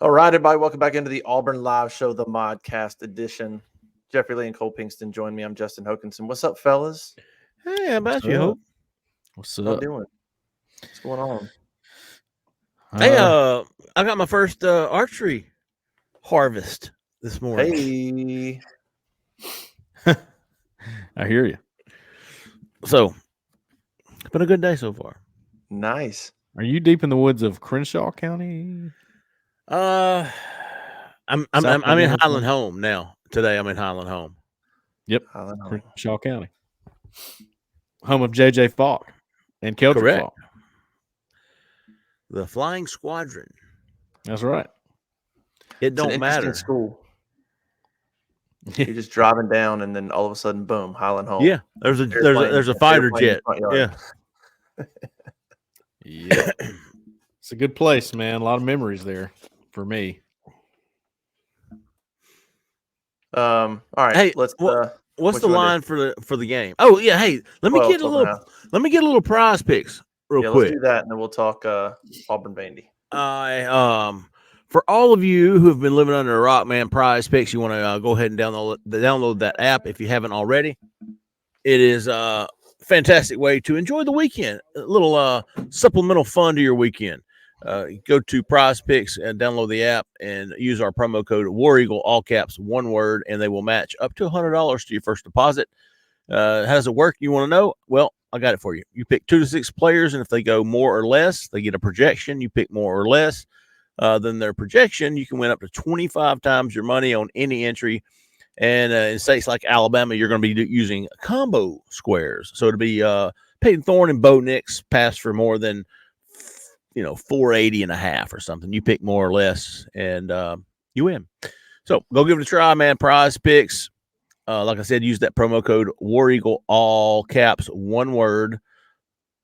All right, everybody, welcome back into the Auburn Live Show, the Modcast edition. Jeffrey Lee and Cole Pinkston join me. I'm Justin Hokanson. What's up, fellas? Hey, how about you, Hope? What's How up? doing? What's going on? Hey, I got my first archery harvest this morning. Hey, I hear you. So it's been a good day so far. nice. Are you deep in the woods of Crenshaw County? I'm in Minnesota? Highland Home now. Today I'm in Highland Home. Yep, I don't know. Crenshaw County, home of J.J. Falk and Keldrick Correct. Falk. The Flying Squadron. That's right. It It's an don't interesting matter. school. You're just driving down, and then all of a sudden, boom, Highland Home. Yeah, there's a fighter Airplane in jet. the front yard. Yeah. Yeah, it's a good place, man. A lot of memories there for me. All right, Hey, let's. what's what the you wanna line for the game? Oh yeah, hey, let me 12, get a 12 and a little. half. Let me get a little prize picks real Yeah, quick. let's do that, and then we'll talk Auburn Vandy. For all of you who have been living under a rock, man, Prize Picks, you want to go ahead and download that app if you haven't already. It is a fantastic way to enjoy the weekend, a little supplemental fun to your weekend. Go to Prize Picks and download the app and use our promo code War Eagle, all caps, one word, and they will match up to $100 to your first deposit. How does it work? You want to know? Well, I got it for you. You pick 2 to 6 players, and if they go more or less, they get a projection. You pick more or less than their projection, you can win up to 25 times your money on any entry. And in states like Alabama, you're going to be using combo squares. So it'll be Peyton Thorne and Bo Nix pass for more than 480 and a half or something. You pick more or less, and you win. So go give it a try, man. Prize Picks. Like I said, use that promo code War Eagle, all caps, one word,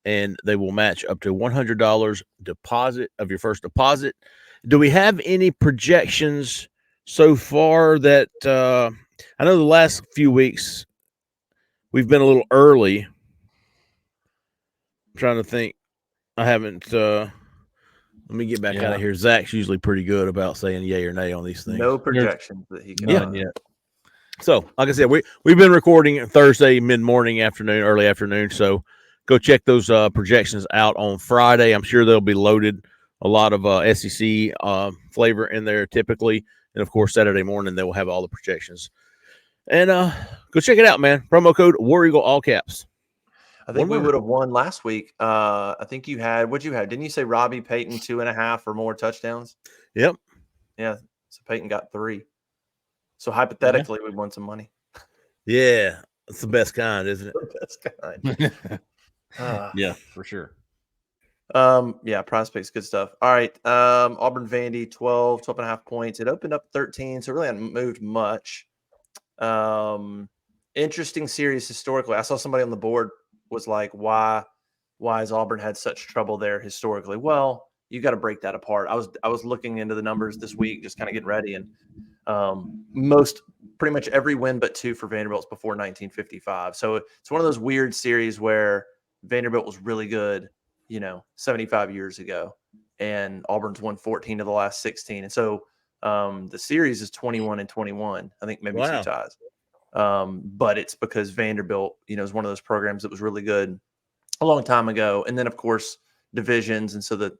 and they will match up to $100 deposit of your first deposit. Do we have any projections so far that I know the last few weeks we've been a little early? I'm trying to think. I haven't. Let me get back out of here. Zach's usually pretty good about saying yay or nay on these things. No projections that he can None yet. So, like I said, we've been recording Thursday, mid-morning, afternoon, early afternoon. So go check those projections out on Friday. I'm sure they'll be loaded. A lot of SEC flavor in there typically. And, of course, Saturday morning, they will have all the projections. And go check it out, man. Promo code War Eagle, all caps. I think we would have won last week. I think you had – what'd you have? Didn't you say Robbie Payton 2.5 or more touchdowns? Yep. Yeah, so Payton got 3. So, hypothetically, we won some money. Yeah, it's the best kind, isn't it? The best kind. Yeah, for sure. Yeah, prospects, good stuff. All right, Auburn Vandy, 12 and a half points. It opened up 13, so it really hadn't moved much. Interesting series historically. I saw somebody on the board was like, why has Auburn had such trouble there historically? Well, you got to break that apart. I was looking into the numbers this week, just kind of getting ready, and pretty much every win but 2 for Vanderbilt's before 1955. So it's one of those weird series where Vanderbilt was really good, 75 years ago, and Auburn's won 14 of the last 16. And so the series is 21-21. I think maybe 2 ties. But it's because Vanderbilt, is one of those programs that was really good a long time ago. And then, of course, divisions. And so that,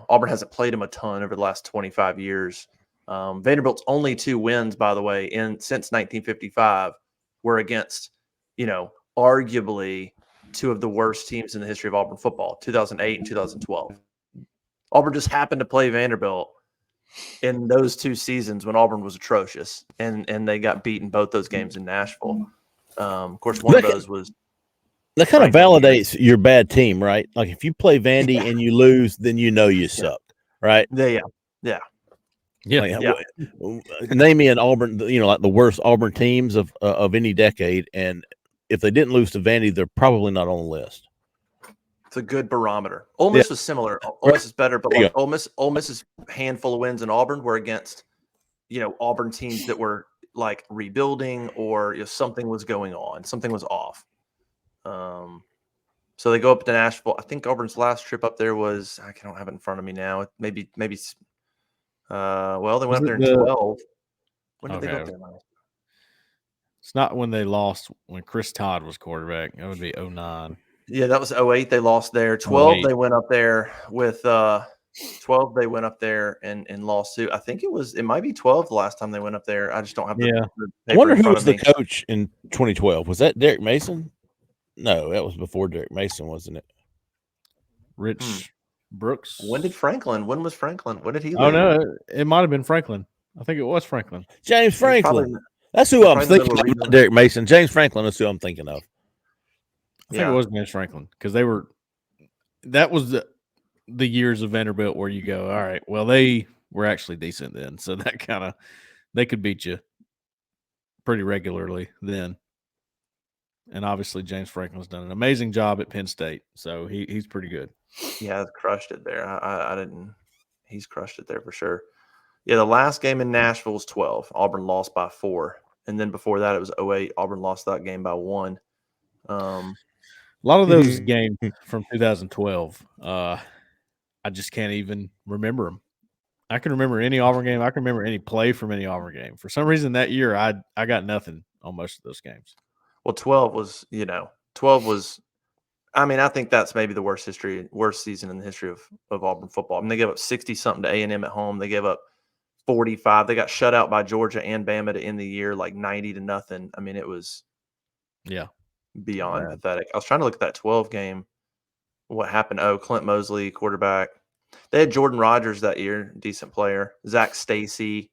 Auburn hasn't played them a ton over the last 25 years. Vanderbilt's only 2 wins, by the way, since 1955 were against, arguably 2 of the worst teams in the history of Auburn football, 2008 and 2012. Auburn just happened to play Vanderbilt in those 2 seasons when Auburn was atrocious, and they got beaten both those games in Nashville. Of course, one of those was. That kind of validates your bad team, right? Like if you play Vandy and you lose, then you suck, right? Yeah. Name me an Auburn, like the worst Auburn teams of any decade, and if they didn't lose to Vandy, they're probably not on the list. It's a good barometer. Ole Miss was similar. Ole Miss is better, but like Ole Miss's handful of wins in Auburn were against, Auburn teams that were like rebuilding or something was going on, something was off. So they go up to Nashville. I think Auburn's last trip up there was, I don't have it in front of me now. Maybe Well, they Was went up it there in the 12. When did they go Okay. up there last? It's not when they lost when Chris Todd was quarterback. That would be 09. Yeah, that was 08. They lost there. 12, 08. they went up there with 12, they went up there and lost to. I think it might be 12 the last time they went up there. I just don't have Yeah. the I paper wonder in who front was of the me. coach in 2012. Was that Derek Mason? No, that was before Derek Mason, wasn't it? Rich Brooks. When was Franklin? When did he Oh leave? no, it might have been Franklin. I think it was Franklin. James He's probably Franklin. That's who I'm probably in the middle thinking of of. rebuilding. Derek Mason. James Franklin is who I'm thinking of. I think it was James Franklin because that was the years of Vanderbilt where you go, all right, well, they were actually decent then. So that they could beat you pretty regularly then. And obviously James Franklin's done an amazing job at Penn State. So he's pretty good. Yeah, crushed it there. I didn't. He's crushed it there for sure. Yeah, the last game in Nashville was 12. Auburn lost by 4. And then before that, it was 08. Auburn lost that game by 1. A lot of those games from 2012, I just can't even remember them. I can remember any Auburn game. I can remember any play from any Auburn game. For some reason that year, I got nothing on most of those games. Well, 12 was, 12 was, I mean, I think that's maybe the worst season in the history of Auburn football. I mean, they gave up 60-something to A&M at home. They gave up 45. They got shut out by Georgia and Bama to end the year like 90-0. I mean, it was beyond pathetic. I was trying to look at that 12 game. What happened? Oh, Clint Mosley, quarterback. They had Jordan Rogers that year, decent player. Zach Stacy,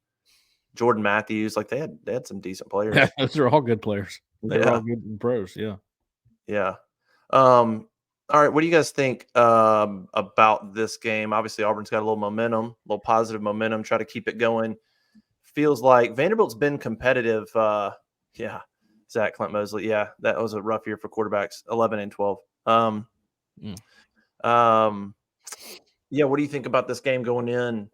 Jordan Matthews. Like they had some decent players. Those are all good players. They're all good in pros. Yeah. Yeah. All right. What do you guys think about this game? Obviously, Auburn's got a little momentum, a little positive momentum. Try to keep it going. Feels like Vanderbilt's been competitive. Zach Clint Mosley. Yeah, that was a rough year for quarterbacks. 11 and 12. Yeah. What do you think about this game going in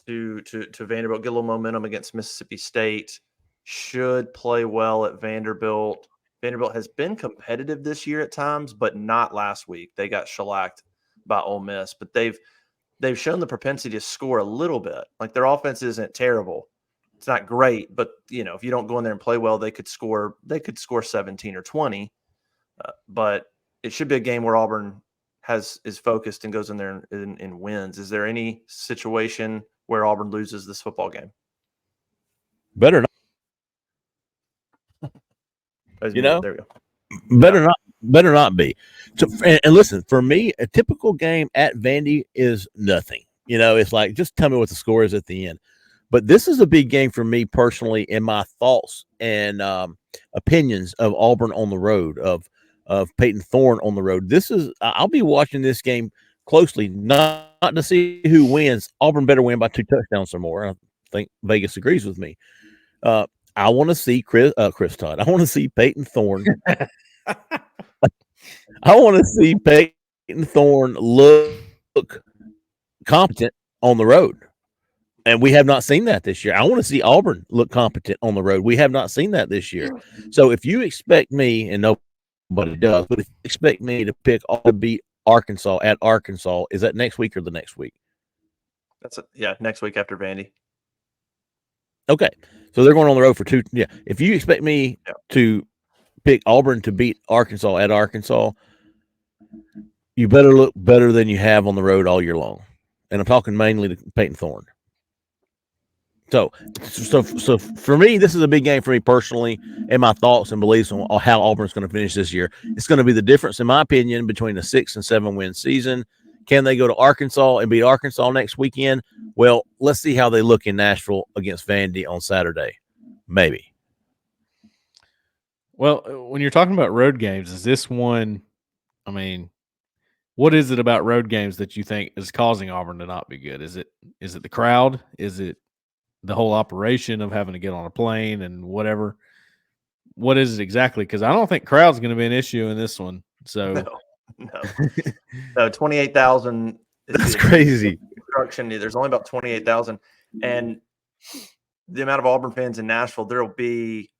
to Vanderbilt? Get a little momentum against Mississippi State. Should play well at Vanderbilt. Vanderbilt has been competitive this year at times, but not last week. They got shellacked by Ole Miss, but they've shown the propensity to score a little bit. Like their offense isn't terrible. It's not great, but if you don't go in there and play well, they could score 17 or 20. But it should be a game where Auburn is focused and goes in there and wins. Is there any situation where Auburn loses this football game? Better not. There we go. Better not be. So, and listen, for me, a typical game at Vandy is nothing. It's like just tell me what the score is at the end. But this is a big game for me personally in my thoughts and opinions of Auburn on the road, of Peyton Thorne on the road. I'll be watching this game closely, not to see who wins. Auburn better win by 2 touchdowns or more. I think Vegas agrees with me. I want to see Chris Todd. I want to see Peyton Thorne. I want to see Peyton Thorne look competent on the road. And we have not seen that this year. I want to see Auburn look competent on the road. We have not seen that this year. So if you expect me, and nobody does, but if you expect me to pick to beat Arkansas at Arkansas, is that next week or the next week? Next week after Vandy. Okay. So they're going on the road for 2. Yeah. If you expect me to pick Auburn to beat Arkansas at Arkansas, you better look better than you have on the road all year long. And I'm talking mainly to Peyton Thorne. So for me, this is a big game for me personally, and my thoughts and beliefs on how Auburn's going to finish this year. It's going to be the difference, in my opinion, between a 6 and 7 win season. Can they go to Arkansas and beat Arkansas next weekend? Well, let's see how they look in Nashville against Vandy on Saturday. Maybe. Well, when you're talking about road games, is this one? I mean, what is it about road games that you think is causing Auburn to not be good? Is it the crowd? Is it the whole operation of having to get on a plane and whatever? What is it exactly? Because I don't think crowd's going to be an issue in this one. So no, 28,000. That's crazy. There's only about 28,000, and the amount of Auburn fans in Nashville, there will be,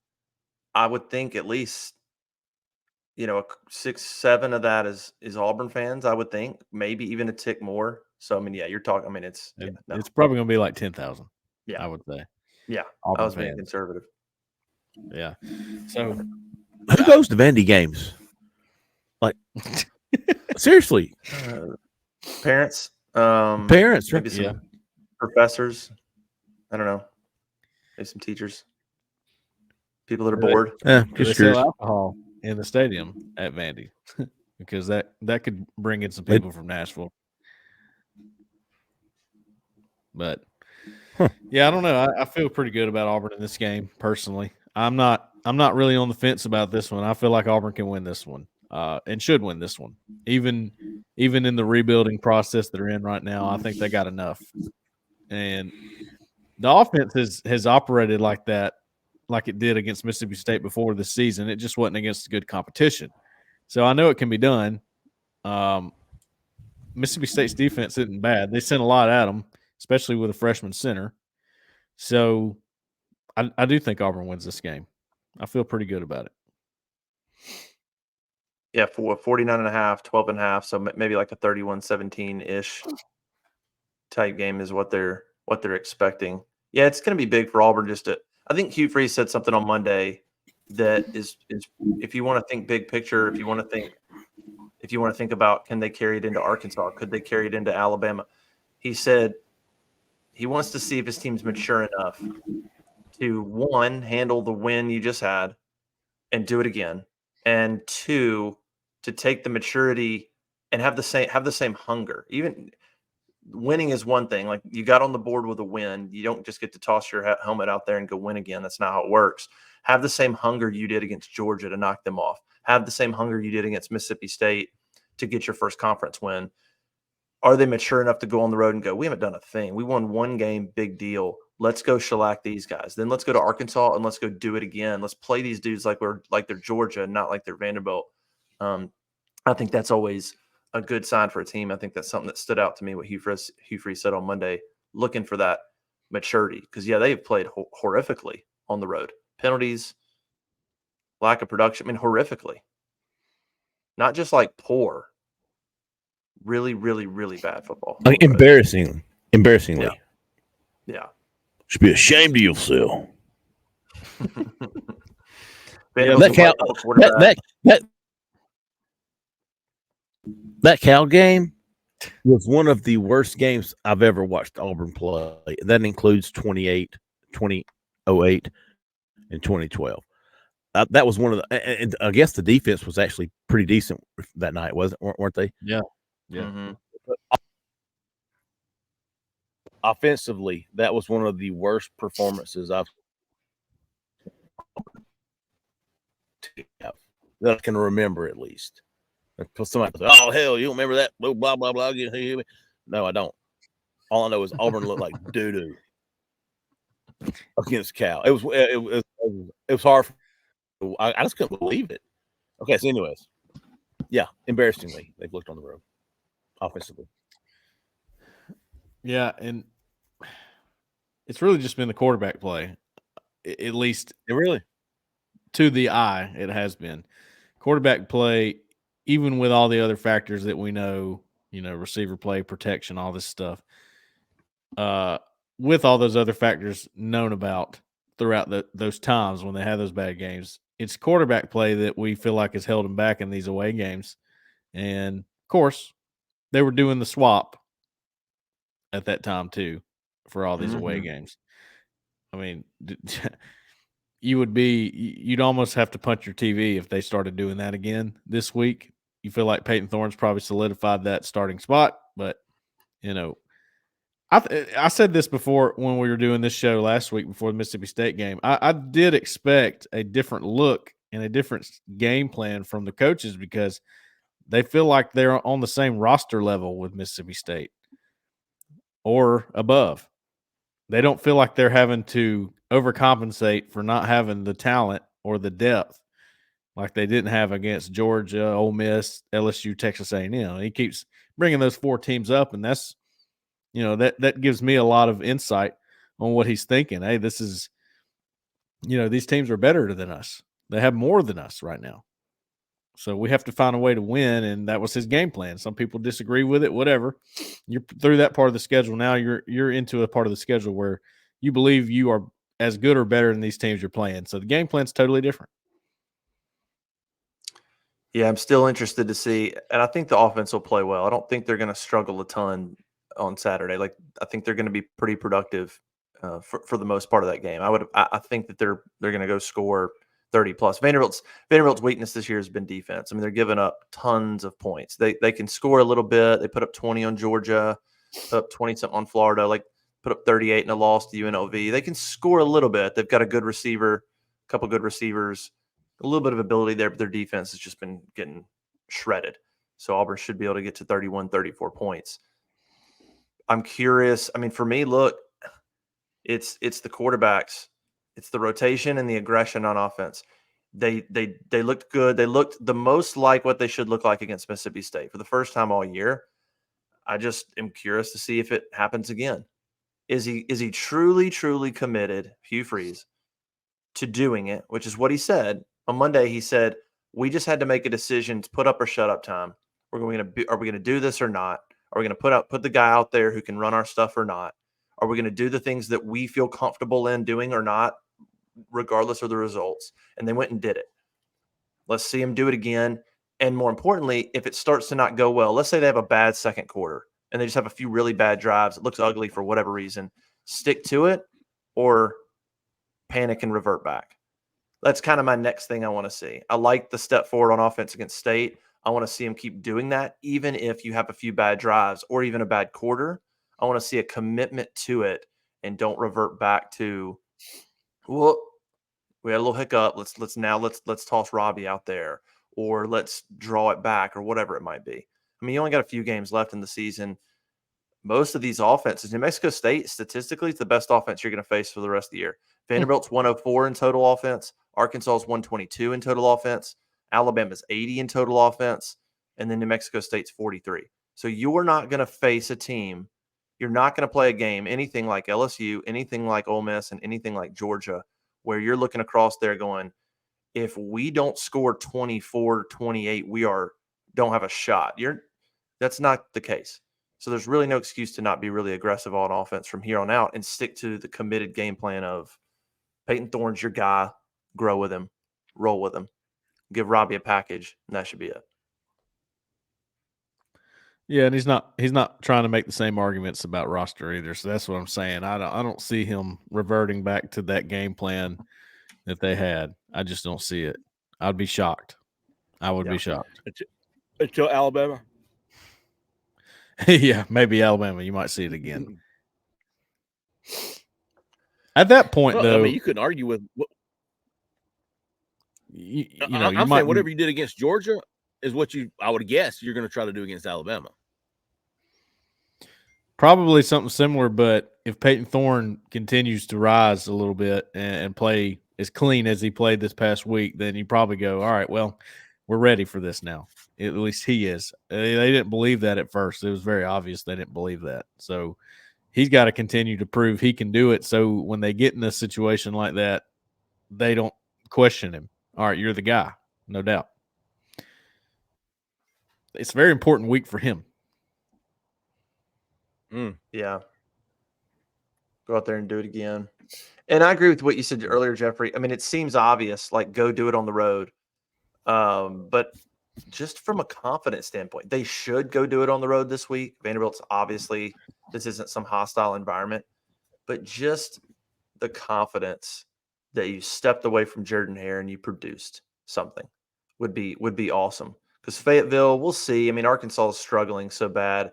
I would think, at least 6, 7 of that is Auburn fans. I would think maybe even a tick more. So I mean, yeah, you're talking. I mean, it's it's probably going to be like 10,000. Yeah, I would say. Yeah, Auburn I was being fans. conservative. Yeah. So who goes to Vandy games? Like, seriously, Parents, parents, right? maybe some professors. I don't know. Maybe some teachers. People that are bored. Do Just they curious. sell alcohol in the stadium at Vandy? Because that could bring in some people from Nashville. But yeah, I don't know. I feel pretty good about Auburn in this game personally. I'm not really on the fence about this one. I feel like Auburn can win this one, and should win this one. Even in the rebuilding process they're in right now, I think they got enough. And the offense has operated like that, like it did against Mississippi State before this season. It just wasn't against good competition. So I know it can be done. Mississippi State's defense isn't bad. They sent a lot at them, especially with a freshman center. So I do think Auburn wins this game. I feel pretty good about it. Yeah, for 49.5, 12.5, so maybe like a 31-17-ish type game is what they're expecting. Yeah, it's going to be big for Auburn. I think Hugh Freeze said something on Monday that is if you want to think big picture, if you want to think about can they carry it into Arkansas, could they carry it into Alabama? He said he wants to see if his team's mature enough to, one, handle the win you just had and do it again, and two, to take the maturity and have the same hunger. Even winning is one thing. Like, you got on the board with a win. You don't just get to toss your helmet out there and go win again. That's not how it works. Have the same hunger you did against Georgia to knock them off. Have the same hunger you did against Mississippi State to get your first conference win. Are they mature enough to go on the road and go, we haven't done a thing. We won one game, big deal. Let's go shellac these guys. Then let's go to Arkansas and let's go do it again. Let's play these dudes like they're Georgia, not like they're Vanderbilt. I think that's always a good sign for a team. I think that's something that stood out to me, what Hugh Freeze said on Monday, looking for that maturity. Because, yeah, they've played horrifically on the road. Penalties, lack of production, I mean, horrifically. Not just like poor. Really, really, really bad football. Like, embarrassingly. Yeah. Should be ashamed of yourself. That Cal game was one of the worst games I've ever watched Auburn play. That includes 2008, and 2012. That was one of the, and I guess the defense was actually pretty decent that night, weren't they? Yeah. Mm-hmm. Offensively, that was one of the worst performances that I can remember, at least. Somebody says, "Oh hell, you don't remember that?" Blah blah blah blah. No, I don't. All I know is Auburn looked like doo doo against Cal. It was hard. I just couldn't believe it. Okay, so anyways, yeah, embarrassingly, they've looked on the road offensively. Yeah, and it's really just been the quarterback play, at least to the eye. It has been quarterback play, even with all the other factors that we know, receiver play, protection, all this stuff. With all those other factors known about throughout those times when they had those bad games, it's quarterback play that we feel like has held them back in these away games. And of course, they were doing the swap at that time too for all these away games. I mean, you'd almost have to punch your TV if they started doing that again this week. You feel like Peyton Thorne's probably solidified that starting spot, but I said this before when we were doing this show last week before the Mississippi State game. I did expect a different look and a different game plan from the coaches because they feel like they're on the same roster level with Mississippi State or above. They don't feel like they're having to overcompensate for not having the talent or the depth like they didn't have against Georgia, Ole Miss, LSU, Texas A&M. He keeps bringing those four teams up, and that's that gives me a lot of insight on what he's thinking. Hey, this is, these teams are better than us. They have more than us right now. So we have to find a way to win, and that was his game plan. Some people disagree with it, whatever. You're through that part of the schedule. Now you're into a part of the schedule where you believe you are as good or better than these teams you're playing. So the game plan's totally different. Yeah, I'm still interested to see, and I think the offense will play well. I don't think they're going to struggle a ton on Saturday. Like, I think they're going to be pretty productive for the most part of that game. I think that they're going to go score 30 plus. Vanderbilt's weakness this year has been defense. I mean, they're giving up tons of points. They can score a little bit. They put up 20 on Georgia, put up 20 something on Florida, like put up 38 in a loss to UNLV. They can score a little bit. They've got a good receiver, a couple good receivers, a little bit of ability there, but their defense has just been getting shredded. So Auburn should be able to get to 31, 34 points. I'm curious. I mean, for me, look, it's the quarterbacks. It's the rotation and the aggression on offense. They looked good. They looked the most like what they should look like against Mississippi State for the first time all year. I just am curious to see if it happens again. Is he truly committed, Hugh Freeze, to doing it, which is what he said. On Monday, he said, we just had to make a decision to put up or shut up time. Are we going to do this or not? Are we going to put the guy out there who can run our stuff or not? Are we going to do the things that we feel comfortable in doing or not, regardless of the results? And they went and did it. Let's see him do it again. And more importantly, if it starts to not go well, let's say they have a bad second quarter and they just have a few really bad drives. It looks ugly for whatever reason. Stick to it or panic and revert back. That's kind of my next thing I want to see. I like the step forward on offense against State. I want to see him keep doing that, even if you have a few bad drives or even a bad quarter. I want to see a commitment to it and don't revert back to, well, we had a little hiccup. Let's toss Robbie out there, or let's draw it back, or whatever it might be. I mean, you only got a few games left in the season. Most of these offenses, New Mexico State, statistically, it's the best offense you're going to face for the rest of the year. Vanderbilt's 104 in total offense. Arkansas's 122 in total offense. Alabama's 80 in total offense. And then New Mexico State's 43. So you're not going to face a team. You're not going to play a game, anything like LSU, anything like Ole Miss, and anything like Georgia, where you're looking across there going, if we don't score 24, 28, we don't have a shot. That's not the case. So there's really no excuse to not be really aggressive on offense from here on out and stick to the committed game plan of Peyton Thorne's your guy, grow with him, roll with him, give Robbie a package, and that should be it. Yeah, and he's not trying to make the same arguments about roster either. So that's what I'm saying. I don't see him reverting back to that game plan that they had. I just don't see it. I'd be shocked. I would be shocked. Until Alabama. Yeah, maybe Alabama. You might see it again. At that point, though, I mean, you couldn't argue with. I'm might saying whatever you did against Georgia is what I would guess you're going to try to do against Alabama. Probably something similar, but if Peyton Thorne continues to rise a little bit and play as clean as he played this past week, then you probably go, all right, well, we're ready for this now. At least he is. They didn't believe that at first. It was very obvious they didn't believe that. So he's got to continue to prove he can do it. So when they get in a situation like that, they don't question him. All right, you're the guy, no doubt. It's a very important week for him. Yeah. Go out there and do it again. And I agree with what you said earlier, Jeffrey. I mean, it seems obvious, like go do it on the road. But just from a confidence standpoint, they should go do it on the road this week. Vanderbilt's obviously, this isn't some hostile environment, but just the confidence that you stepped away from Jordan Hare and you produced something would be awesome. Because Fayetteville, we'll see. I mean, Arkansas is struggling so bad.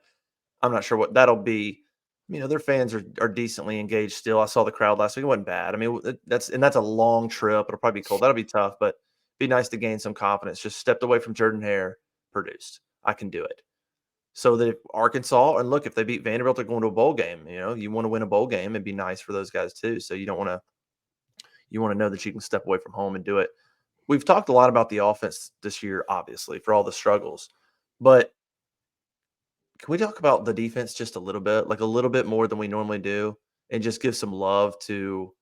I'm not sure what that'll be. Their fans are decently engaged still. I saw the crowd last week. It wasn't bad. I mean, that's a long trip. It'll probably be cold. That'll be tough, but be nice to gain some confidence. Just stepped away from Jordan Hare, produced. I can do it. So that if Arkansas, and look, if they beat Vanderbilt, they're going to a bowl game. You want to win a bowl game. It'd be nice for those guys too. So you want to know that you can step away from home and do it. We've talked a lot about the offense this year, obviously, for all the struggles, but can we talk about the defense just a little bit, like a little bit more than we normally do, and just give some love to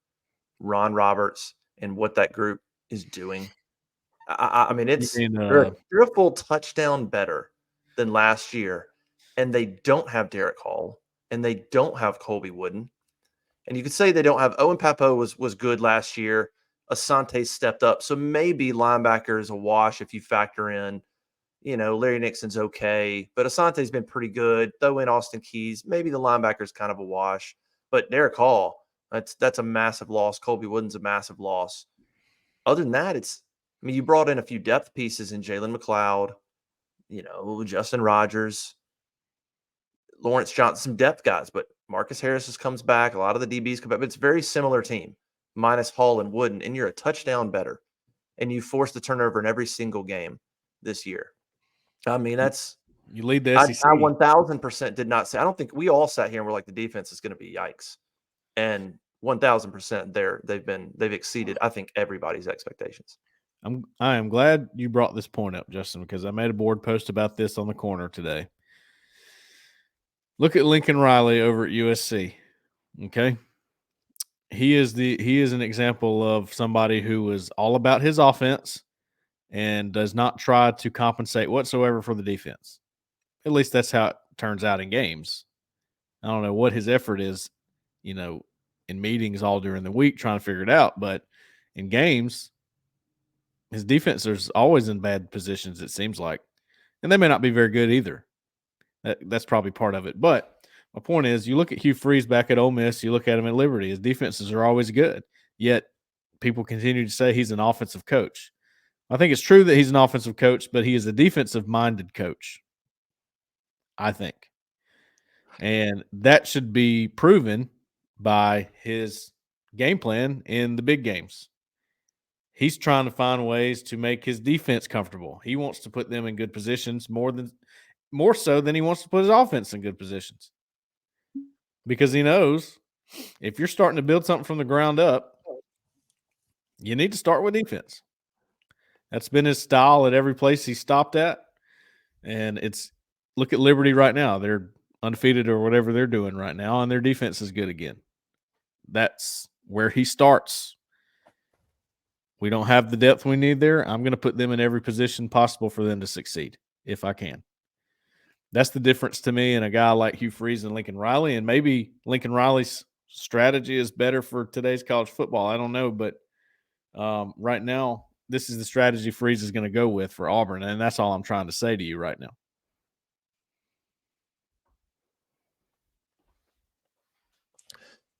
Ron Roberts and what that group is doing? I mean, they're a full touchdown better than last year, and they don't have Derek Hall, and they don't have Colby Wooden. And you could say they don't have Owen Papo was good last year. Asante stepped up. So maybe linebacker is a wash if you factor in, Larry Nixon's okay, but Asante's been pretty good. Throw in Austin Keys. Maybe the linebacker's kind of a wash. But Derek Hall, that's a massive loss. Colby Wooden's a massive loss. Other than that, you brought in a few depth pieces in Jalen McLeod, Justin Rogers, Lawrence Johnson, some depth guys, but Marcus Harris comes back. A lot of the DBs come back, but it's a very similar team, minus Hall and Wooden, and you're a touchdown better, and you forced the turnover in every single game this year. I mean, you lead the SEC. I 1,000% did not say. I don't think we all sat here and were like, the defense is going to be yikes, and 1,000% they've exceeded, I think, everybody's expectations. I am glad you brought this point up, Justin, because I made a board post about this on the corner today. Look at Lincoln Riley over at USC. Okay. He is an example of somebody who was all about his offense and does not try to compensate whatsoever for the defense. At least that's how it turns out in games. I don't know what his effort is, in meetings all during the week trying to figure it out, but in games, his defense is always in bad positions, it seems like. And they may not be very good either. That's probably part of it. But my point is, you look at Hugh Freeze back at Ole Miss, you look at him at Liberty, his defenses are always good. Yet people continue to say he's an offensive coach. I think it's true that he's an offensive coach, but he is a defensive-minded coach, I think. And that should be proven by his game plan in the big games. He's trying to find ways to make his defense comfortable. He wants to put them in good positions more so than he wants to put his offense in good positions. Because he knows if you're starting to build something from the ground up, you need to start with defense. That's been his style at every place he stopped at. And look at Liberty right now. They're undefeated or whatever they're doing right now, and their defense is good again. That's where he starts. We don't have the depth we need there. I'm going to put them in every position possible for them to succeed if I can. That's the difference to me and a guy like Hugh Freeze and Lincoln Riley. And maybe Lincoln Riley's strategy is better for today's college football. I don't know, but right now, this is the strategy Freeze is going to go with for Auburn, and that's all I'm trying to say to you right now.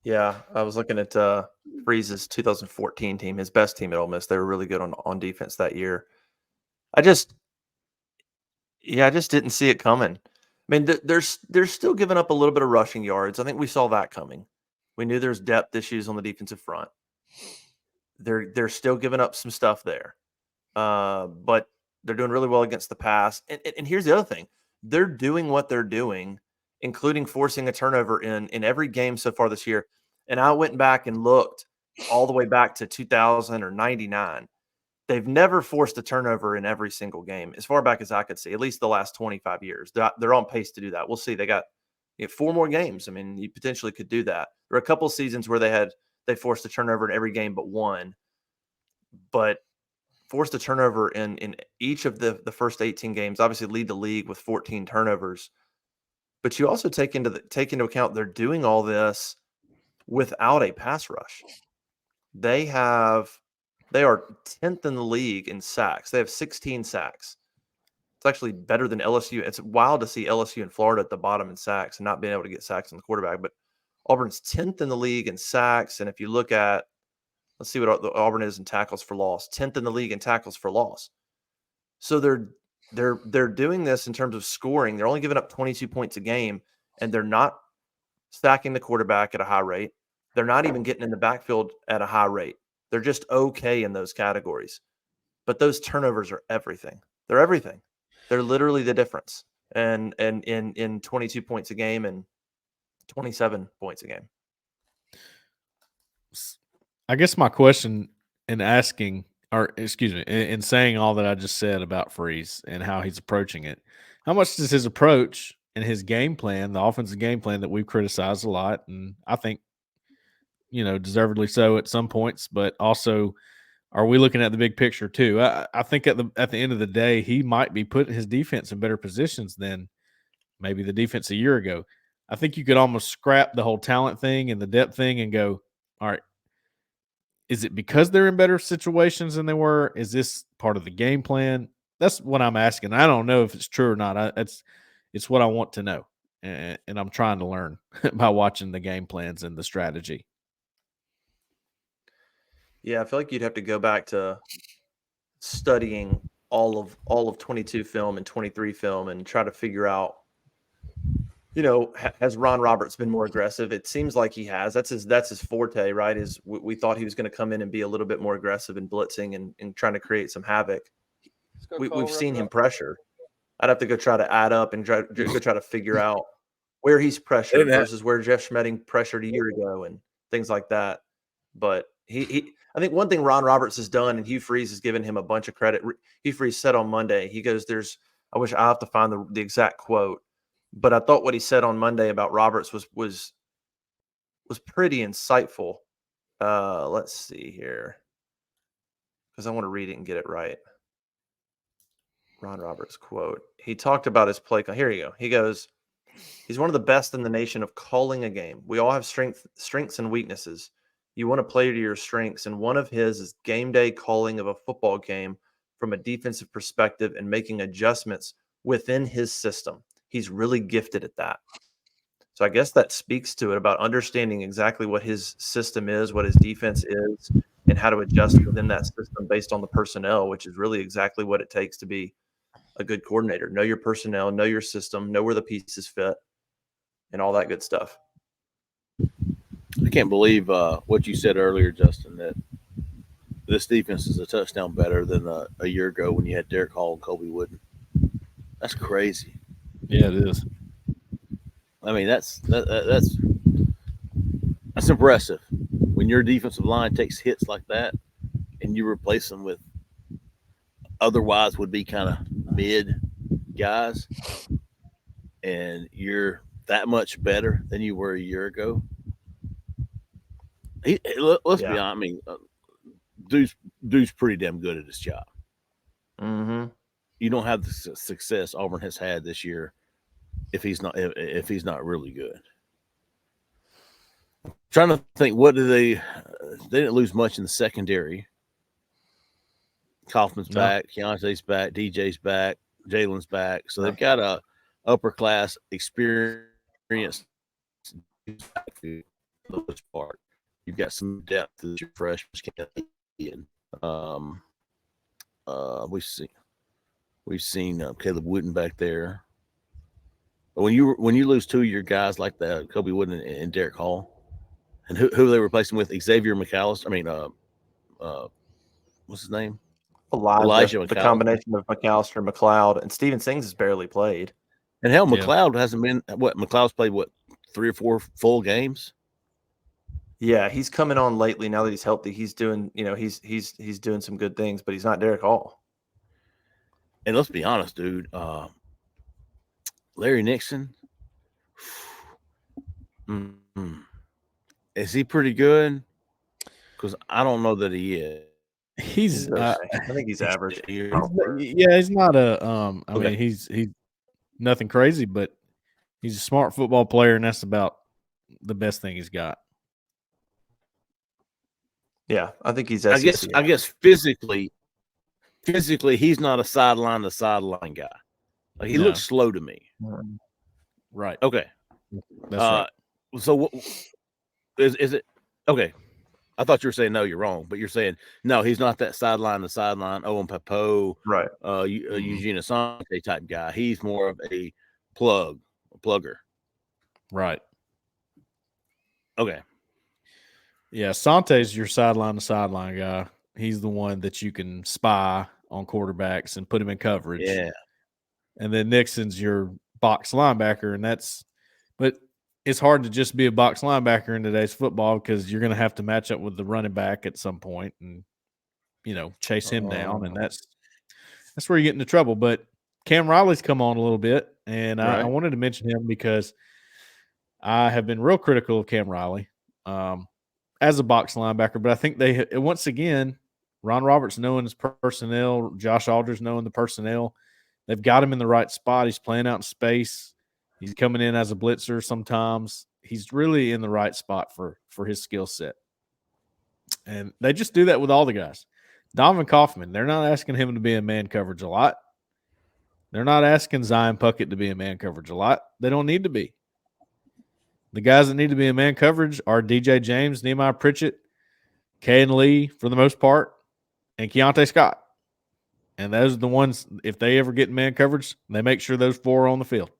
Yeah, I was looking at Freeze's 2014 team, his best team at Ole Miss. They were really good on defense that year. I just didn't see it coming. I mean, they're still giving up a little bit of rushing yards. I think we saw that coming. We knew there's depth issues on the defensive front. They're still giving up some stuff there, but they're doing really well against the pass. And here's the other thing: they're doing what they're doing, including forcing a turnover in every game so far this year. And I went back and looked all the way back to 2000 or 99. They've never forced a turnover in every single game, as far back as I could see, at least the last 25 years. They're on pace to do that. We'll see. They got 4 more games. I mean, you potentially could do that. There are a couple of seasons where they forced a turnover in every game but one. But forced a turnover in each of the first 18 games, obviously lead the league with 14 turnovers. But you also take into account they're doing all this without a pass rush. They are 10th in the league in sacks. They have 16 sacks. It's actually better than LSU. It's wild to see LSU and Florida at the bottom in sacks and not being able to get sacks on the quarterback. But Auburn's 10th in the league in sacks. And if you look at, let's see what Auburn is in tackles for loss, 10th in the league in tackles for loss. So they're doing this in terms of scoring. They're only giving up 22 points a game, and they're not stacking the quarterback at a high rate. They're not even getting in the backfield at a high rate. They're just okay in those categories. But those turnovers are everything. They're everything. They're literally the difference. And in 22 points a game and 27 points a game. I guess my question in asking, or excuse me, in saying all that I just said about Freeze and how he's approaching it, how much does his approach and his game plan, the offensive game plan that we've criticized a lot, and I think, deservedly so at some points, but also are we looking at the big picture too? I think at the end of the day, he might be putting his defense in better positions than maybe the defense a year ago. I think you could almost scrap the whole talent thing and the depth thing and go, all right, is it because they're in better situations than they were? Is this part of the game plan? That's what I'm asking. I don't know if it's true or not. It's what I want to know, and I'm trying to learn by watching the game plans and the strategy. Yeah, I feel like you'd have to go back to studying all of 22 film and 23 film and try to figure out, has Ron Roberts been more aggressive? It seems like he has. That's his forte, right? We thought he was going to come in and be a little bit more aggressive in blitzing and trying to create some havoc. We've seen him pressure. I'd have to go try to add up and try to figure out where he's pressured versus where Jeff Schmedding pressured a year ago and things like that. But I think one thing Ron Roberts has done, and Hugh Freeze has given him a bunch of credit. Hugh Freeze said on Monday, he goes, I wish I have to find the exact quote, but I thought what he said on Monday about Roberts was pretty insightful. Let's see here, because I want to read it and get it right. Ron Roberts quote. He talked about his play. Here you go. He goes, he's one of the best in the nation of calling a game. We all have strengths and weaknesses. You want to play to your strengths, and one of his is game day calling of a football game from a defensive perspective and making adjustments within his system. He's really gifted at that. So I guess that speaks to it about understanding exactly what his system is, what his defense is, and how to adjust within that system based on the personnel, which is really exactly what it takes to be a good coordinator. Know your personnel, know your system, know where the pieces fit, and all that good stuff. I can't believe what you said earlier, Justin, that this defense is a touchdown better than a year ago when you had Derek Hall and Colby Wooden. That's crazy. Yeah, it is. I mean, that's impressive. When your defensive line takes hits like that and you replace them with otherwise would be kind of mid guys, and you're that much better than you were a year ago. Let's be honest. I mean, dude's pretty damn good at his job. Mm-hmm. You don't have the success Auburn has had this year if he's not really good. I'm trying to think, what do they didn't lose much in the secondary. Kaufman's back, Keontae's back, DJ's back, Jalen's back. So they've got a upper class experience for the most part. You've got some depth that your freshmen can. We've seen Caleb Wooden back there. But when you lose two of your guys like that, Kobe Wooden and Derek Hall, and who are they replacing with? Xavier McAllister. I mean, what's his name? Elijah McAllister. The combination of McAllister and McLeod, and Steven Sings has barely played. And hell, McLeod hasn't been McLeod's played 3 or 4 full games. Yeah, he's coming on lately. Now that he's healthy, he's doing he's doing some good things, but he's not Derek Hall. And let's be honest, dude. Larry Nixon, is he pretty good? Because I don't know that he is. He's I think he's average. Yeah, he's not a. I mean, he's nothing crazy, but he's a smart football player, and that's about the best thing he's got. Yeah, I think he's. I guess physically, he's not a sideline to sideline guy. Like he looks slow to me. Right. Okay. That's right. So what is it? Okay. I thought you were saying no, you're wrong, but you're saying no, he's not that sideline to sideline Owen Papo, right? Eugene Asante type guy. He's more of a plugger. Right. Okay. Yeah, Sante's your sideline to sideline guy. He's the one that you can spy on quarterbacks and put him in coverage. Yeah. And then Nixon's your box linebacker, but it's hard to just be a box linebacker in today's football because you're going to have to match up with the running back at some point and, chase him down. And that's where you get into trouble. But Cam Riley's come on a little bit, and I wanted to mention him because I have been real critical of Cam Riley as a box linebacker. But I think once again, Ron Roberts knowing his personnel, Josh Aldridge knowing the personnel. They've got him in the right spot. He's playing out in space. He's coming in as a blitzer sometimes. He's really in the right spot for his skill set. And they just do that with all the guys. Donovan Kaufman, they're not asking him to be in man coverage a lot. They're not asking Zion Puckett to be in man coverage a lot. They don't need to be. The guys that need to be in man coverage are DJ James, Nehemiah Pritchett, Kaden Lee for the most part, and Keontae Scott. And those are the ones, if they ever get in man coverage, they make sure those four are on the field.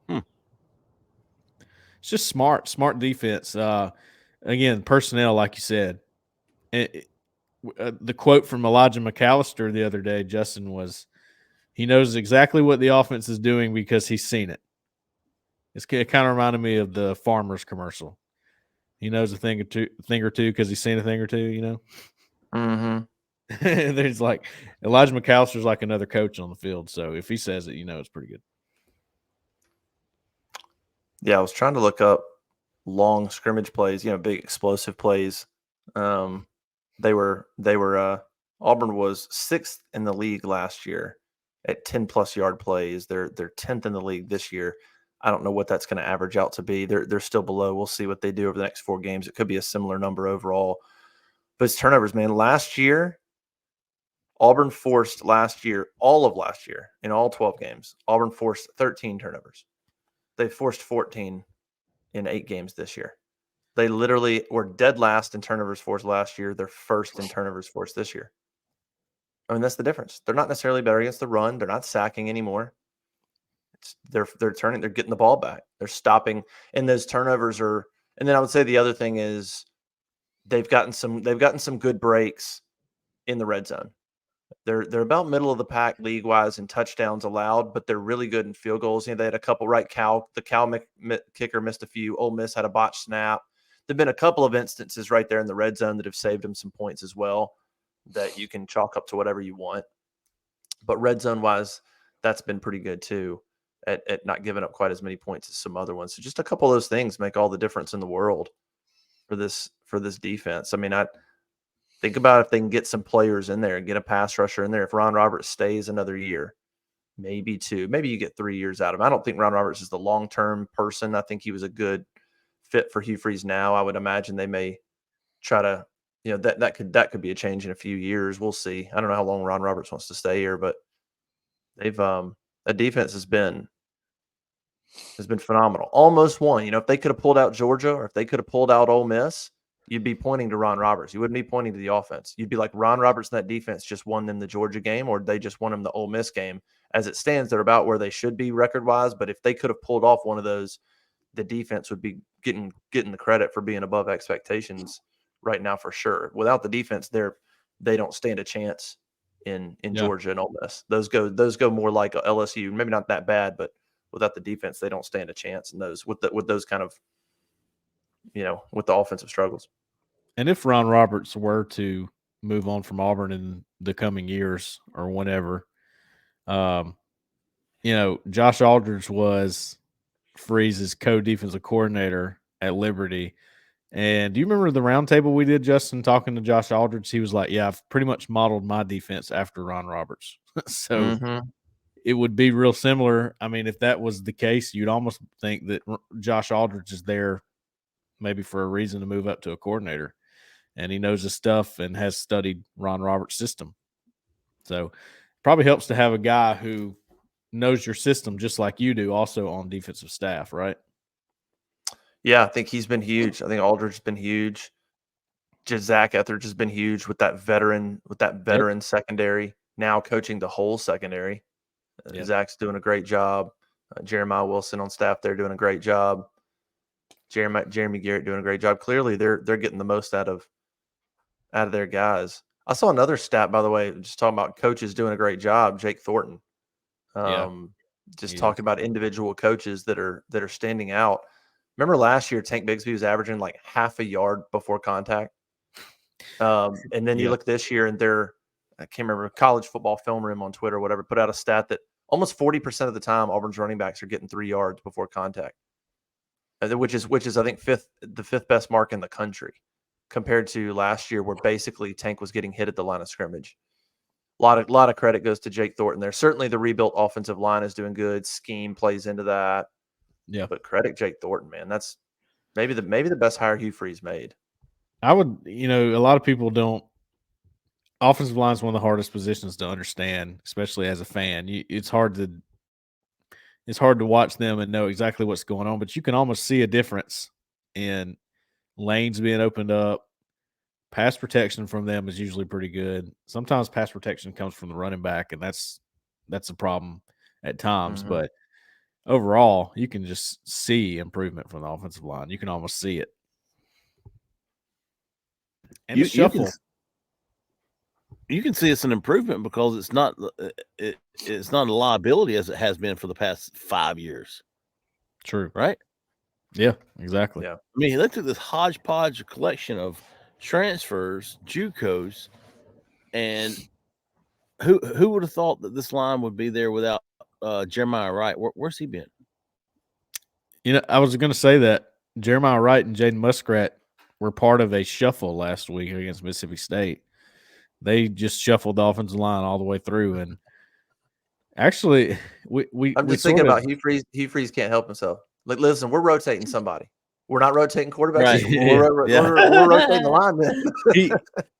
It's just smart defense. Again, personnel, like you said. The quote from Elijah McAllister the other day, Justin, was he knows exactly what the offense is doing because he's seen it. It kind of reminded me of the Farmers commercial. He knows a thing or two because he's seen a thing or two, you know? Mm-hmm. There's like Elijah McAllister's like another coach on the field. So if he says it, you know it's pretty good. Yeah, I was trying to look up long scrimmage plays, big explosive plays. Auburn was 6th in the league last year at 10+ yard plays. They're 10th in the league this year. I don't know what that's going to average out to be. They're still below. We'll see what they do over the next 4 games. It could be a similar number overall. But it's turnovers, man. Last year, Auburn forced all of last year, in all 12 games, Auburn forced 13 turnovers. They forced 14 in 8 games this year. They literally were dead last in turnovers forced last year. They're first in turnovers forced this year. I mean, that's the difference. They're not necessarily better against the run. They're not sacking anymore. They're getting the ball back. They're stopping, and those turnovers are. And then I would say the other thing is they've gotten some good breaks in the red zone. They're about middle of the pack league wise in touchdowns allowed, but they're really good in field goals. They had a couple, right? The Cal kicker missed a few. Ole Miss had a botched snap. There've been a couple of instances right there in the red zone that have saved them some points as well that you can chalk up to whatever you want. But red zone wise, that's been pretty good too at not giving up quite as many points as some other ones. So just a couple of those things make all the difference in the world for this defense. I mean, I think about if they can get some players in there and get a pass rusher in there. If Ron Roberts stays another year, maybe 2, maybe you get 3 years out of him. I don't think Ron Roberts is the long-term person. I think he was a good fit for Hugh Freeze now. I would imagine they may try to, that could be a change in a few years. We'll see. I don't know how long Ron Roberts wants to stay here, but they've that defense has been phenomenal. Almost won. If they could have pulled out Georgia or if they could have pulled out Ole Miss, you'd be pointing to Ron Roberts. You wouldn't be pointing to the offense. You'd be like, Ron Roberts and that defense just won them the Georgia game, or they just won them the Ole Miss game. As it stands, they're about where they should be record-wise, but if they could have pulled off one of those, the defense would be getting the credit for being above expectations right now for sure. Without the defense, they don't stand a chance in Georgia and Ole Miss. Those go more like LSU. Maybe not that bad, but without the defense, they don't stand a chance in those with those kind of, with the offensive struggles. And if Ron Roberts were to move on from Auburn in the coming years or whenever, Josh Aldridge was Freeze's co-defensive coordinator at Liberty. And do you remember the roundtable we did, Justin, talking to Josh Aldridge? He was like, yeah, I've pretty much modeled my defense after Ron Roberts. So it would be real similar. I mean, if that was the case, you'd almost think that Josh Aldridge is there maybe for a reason to move up to a coordinator. And he knows his stuff and has studied Ron Roberts' system. So probably helps to have a guy who knows your system just like you do also on defensive staff, right? Yeah, I think he's been huge. I think Aldridge has been huge. Just Zach Etheridge has been huge with that veteran secondary, now coaching the whole secondary. Yep. Zach's doing a great job. Jeremiah Wilson on staff, they're doing a great job. Jeremy Garrett doing a great job. Clearly, they're getting the most out of their guys. I saw another stat, by the way, just talking about coaches doing a great job. Jake Thornton, talking about individual coaches that are standing out. Remember last year, Tank Bigsby was averaging like half a yard before contact. And then you look this year, and I can't remember, College Football Film Room on Twitter or whatever, put out a stat that almost 40% of the time Auburn's running backs are getting 3 yards before contact, which is I think the fifth best mark in the country. compared to last year, where basically Tank was getting hit at the line of scrimmage. A lot of credit goes to Jake Thornton there. Certainly, the rebuilt offensive line is doing good. Scheme plays into that. Yeah, but credit Jake Thornton, man. That's maybe the best hire Hugh Freeze made. I would. A lot of people don't. Offensive line is one of the hardest positions to understand, especially as a fan. It's hard to watch them and know exactly what's going on, but you can almost see a difference in lanes being opened up. Pass protection from them is usually pretty good. Sometimes pass protection comes from the running back, and that's a problem at times. Mm-hmm. But overall, you can just see improvement from the offensive line. You can almost see it. And the shuffle. You can see it's an improvement because it's not a liability as it has been for the past 5 years. True. Right? Yeah, exactly. Yeah. I mean, they took this hodgepodge collection of transfers, JUCOs, and who would have thought that this line would be there without Jeremiah Wright? Where's he been? I was going to say that Jeremiah Wright and Jaden Muskrat were part of a shuffle last week against Mississippi State. They just shuffled the offensive line all the way through, and actually, I'm just thinking about Hugh Freeze. Hugh Freeze can't help himself. Like, listen, we're rotating somebody. We're not rotating quarterbacks. Right. We're rotating the linemen.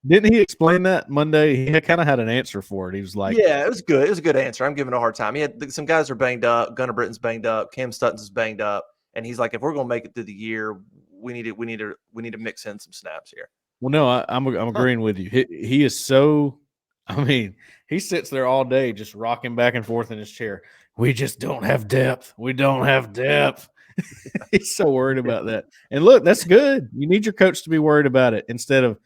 Didn't he explain that Monday? He kind of had an answer for it. He was like, "Yeah, it was good. It was a good answer. I'm giving a hard time. He had some guys are banged up. Gunnar Britton's banged up. Cam Stutton's banged up, and he's like, if we're going to make it through the year, we need to mix in some snaps here." Well, no, I'm agreeing with you. He is so. I mean, he sits there all day just rocking back and forth in his chair. We just don't have depth. We don't have depth. He's so worried about that. And look, that's good. You need your coach to be worried about it instead of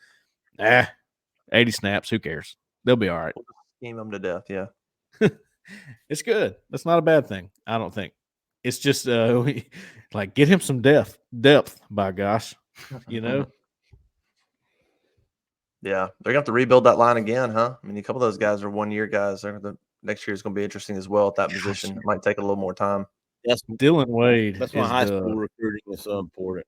80 snaps. Who cares? They'll be all right. We'll scheme them to death. Yeah, it's good. That's not a bad thing. I don't think. It's just like get him some depth. By gosh, Yeah, they're gonna have to rebuild that line again, huh? I mean, a couple of those guys are 1 year guys. The next year is going to be interesting as well at that position. It might take a little more time. That's Dylan Wade. That's why high school recruiting is so important.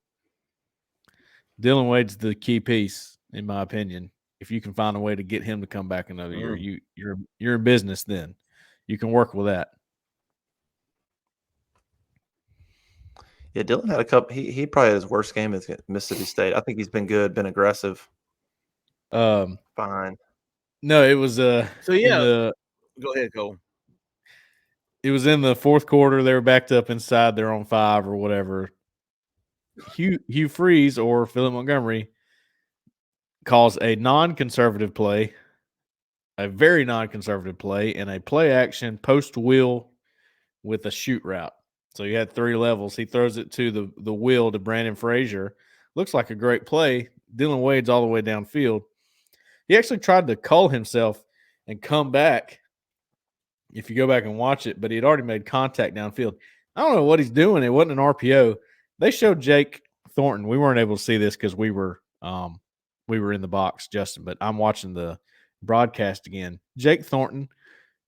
Dylan Wade's the key piece, in my opinion. If you can find a way to get him to come back another year, you're in business. Then you can work with that. Yeah, Dylan had a couple. He probably had his worst game at Mississippi State. I think he's been good, been aggressive. Fine. No, it was so yeah. Go ahead, Cole. It was in the fourth quarter. They were backed up inside their own 5 or whatever. Hugh Freeze or Philip Montgomery calls a non-conservative play, a very non-conservative play, and a play action post wheel with a shoot route. So you had 3 levels. He throws it to the wheel to Brandon Frazier. Looks like a great play. Dylan Wade's all the way downfield. He actually tried to call himself and come back, if you go back and watch it, but he had already made contact downfield. I don't know what he's doing. It wasn't an RPO. They showed Jake Thornton. We weren't able to see this because we were in the box, Justin, but I'm watching the broadcast again. Jake Thornton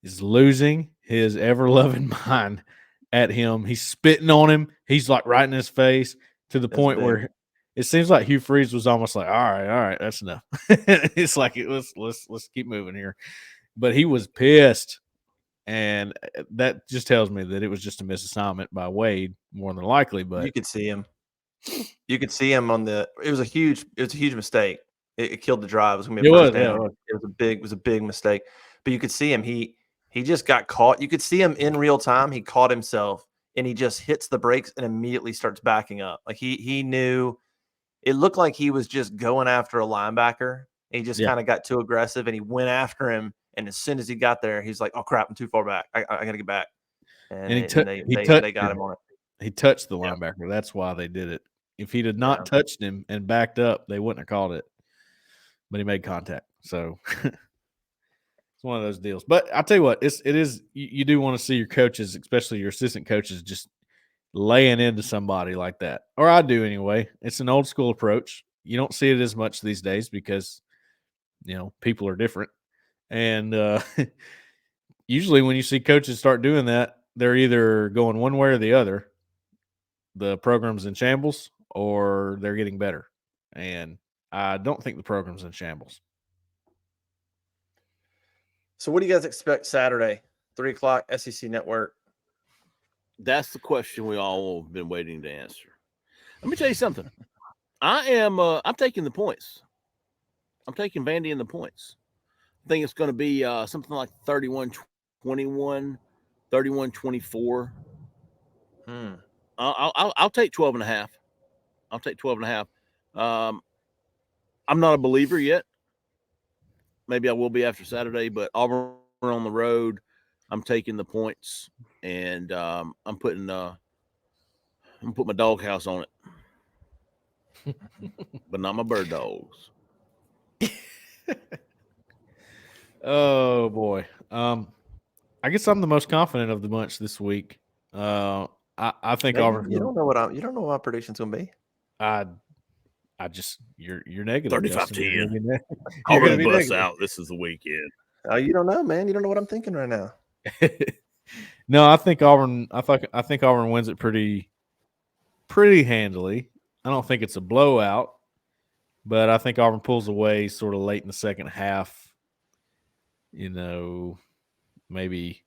is losing his ever-loving mind at him. He's spitting on him. He's like right in his face to the point where it seems like Hugh Freeze was almost like, all right, that's enough. It's like, let's keep moving here. But he was pissed. And that just tells me that it was just a misassignment by Wade, more than likely. But you could see him. You could see him on the. It was a huge mistake. It killed the drive. It was going to be a first down. It was a big mistake. But you could see him. He just got caught. You could see him in real time. He caught himself, and he just hits the brakes and immediately starts backing up. Like he knew. It looked like he was just going after a linebacker. He just kind of got too aggressive, and he went after him. And as soon as he got there, he's like, "Oh crap, I'm too far back. I got to get back." And they got him on it. He touched the linebacker. That's why they did it. If he had not touched him and backed up, they wouldn't have called it. But he made contact, so it's one of those deals. But I'll tell you what, it is. You do want to see your coaches, especially your assistant coaches, just laying into somebody like that, or I do anyway. It's an old school approach. You don't see it as much these days because people are different. And usually when you see coaches start doing that, they're either going one way or the other. The program's in shambles or they're getting better. And I don't think the program's in shambles. So what do you guys expect Saturday? 3:00 SEC Network. That's the question we all have been waiting to answer. Let me tell you something. I'm taking the points. I'm taking Vandy in the points. I think it's going to be something like 31-21, 31-24. I'll take 12.5. I'll take 12.5. I'm not a believer yet. Maybe I will be after Saturday, but Auburn on the road, I'm taking the points, and I'm putting my doghouse on it, but not my bird dogs. Oh boy. I guess I'm the most confident of the bunch this week. I think Maybe Auburn. You don't know what my prediction's gonna be. I just you're negative. 35-10. Auburn bust out. This is the weekend. Oh, you don't know, man. You don't know what I'm thinking right now. No, I think Auburn. I think Auburn wins it pretty handily. I don't think it's a blowout, but I think Auburn pulls away sort of late in the second half. Maybe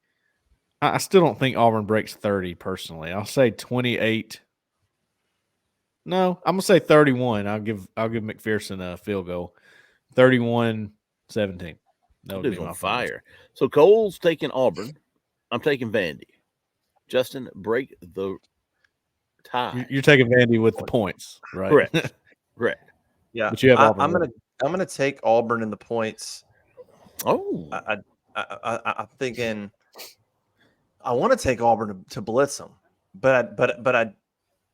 I still don't think Auburn breaks 30 personally. I'll say 28. No, I'm gonna say 31. I'll give McPherson a field goal. 31-17. That would be my on fire. So Cole's taking Auburn. I'm taking Vandy. Justin, break the tie. You're taking Vandy with the points, right? Correct. Yeah, but you have Auburn. I'm gonna take Auburn in the points. Oh, I'm thinking I want to take Auburn to blitz them, but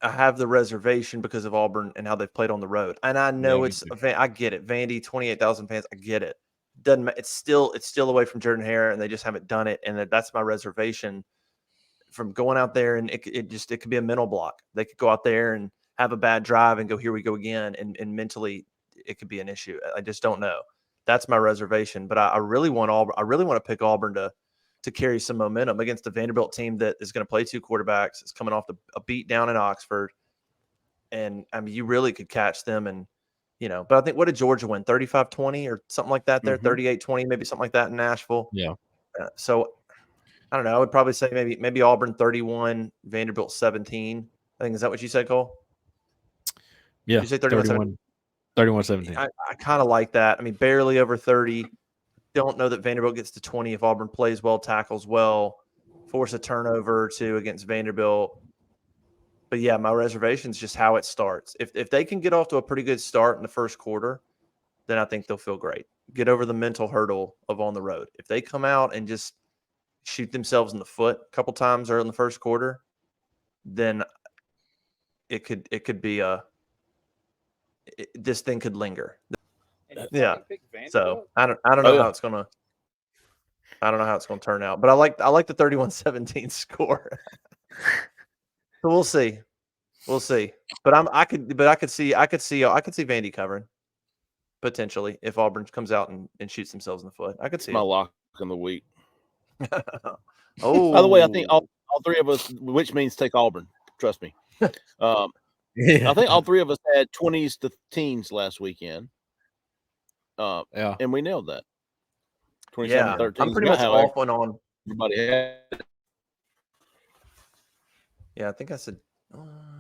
I have the reservation because of Auburn and how they've played on the road. And I know I get it. Vandy, 28,000 fans. I get it. It's still away from Jordan Hare, and they just haven't done it. And that's my reservation from going out there. And it could be a mental block. They could go out there and have a bad drive and go, here we go again. And mentally it could be an issue. I just don't know. That's my reservation. But I really want Auburn. I really want to pick Auburn to carry some momentum against the Vanderbilt team that is going to play two quarterbacks. It's coming off a beat down in Oxford. And I mean, you really could catch them. And, but I think what did Georgia win? 35-20 or something like that there, 38-20, maybe something like that in Nashville. Yeah. So I don't know. I would probably say maybe Auburn 31, Vanderbilt 17. I think, is that what you said, Cole? Yeah. Did you say 31-17? I kind of like that. I mean, barely over 30. Don't know that Vanderbilt gets to 20 if Auburn plays well, tackles well, force a turnover or two against Vanderbilt. But yeah, my reservation is just how it starts. If they can get off to a pretty good start in the first quarter, then I think they'll feel great. Get over the mental hurdle of on the road. If they come out and just shoot themselves in the foot a couple times early in the first quarter, then it could be this thing could linger. Yeah. So I don't know how it's gonna. I don't know how it's gonna turn out, but I like the 31-17 score. So we'll see. But I could see Vandy covering potentially if Auburn comes out and shoots themselves in the foot. I could see my lock in the week. Oh, by the way, I think all three of us, which means take Auburn. Trust me. I think all three of us had 20s to teens last weekend. And we nailed that. 27-13. I'm pretty much off on everybody had. Yeah, I think I said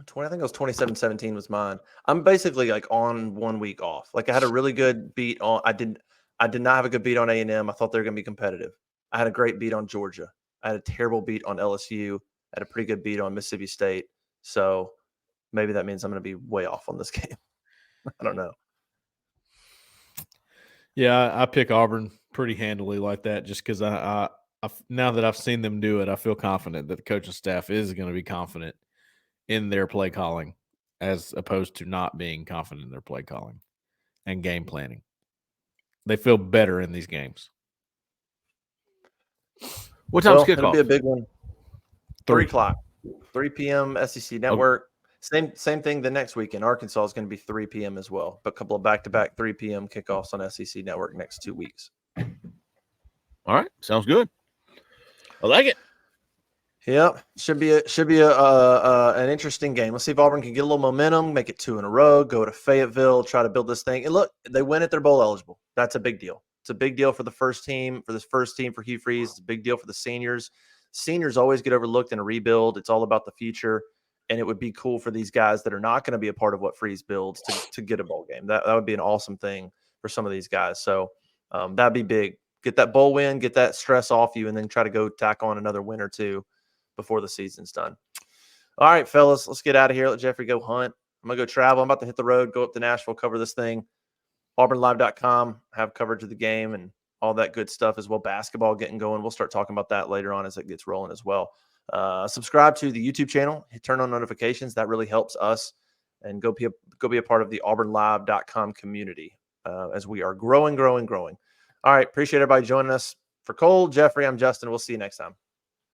20. I think it was 27-17 was mine. I'm basically like on 1 week off. Like I had a really good beat on. I did not have a good beat on A&M. I thought they were going to be competitive. I had a great beat on Georgia. I had a terrible beat on LSU. I had a pretty good beat on Mississippi State. So maybe that means I'm going to be way off on this game. I don't know. Yeah, I pick Auburn pretty handily like that just because I now that I've seen them do it, I feel confident that the coaching staff is going to be confident in their play calling as opposed to not being confident in their play calling and game planning. They feel better in these games. What time's kickoff? It'll be a big one. 3 o'clock, 3 p.m. SEC Network. Okay. Same thing the next weekend. Arkansas is going to be 3 p.m. as well, but a couple of back-to-back 3 p.m. kickoffs on SEC Network next 2 weeks. All right. Sounds good. I like it. Yep, should be an interesting game. Let's see if Auburn can get a little momentum, make it 2 in a row, go to Fayetteville, try to build this thing. And look, they win it, they're bowl eligible. That's a big deal. It's a big deal for the first team, for Hugh Freeze. It's a big deal for the seniors. Seniors always get overlooked in a rebuild. It's all about the future, and it would be cool for these guys that are not going to be a part of what Freeze builds to get a bowl game. That would be an awesome thing for some of these guys. So that'd be big. Get that bowl win, get that stress off you, and then try to go tack on another win or two before the season's done. All right, fellas, let's get out of here. Let Jeffrey go hunt. I'm going to go travel. I'm about to hit the road, go up to Nashville, cover this thing. AuburnLive.com, have coverage of the game and all that good stuff as well. Basketball getting going. We'll start talking about that later on as it gets rolling as well. Subscribe to the YouTube channel. Turn on notifications. That really helps us. And go be a part of the AuburnLive.com community as we are growing. All right, appreciate everybody joining us. For Cole, Jeffrey, I'm Justin. We'll see you next time.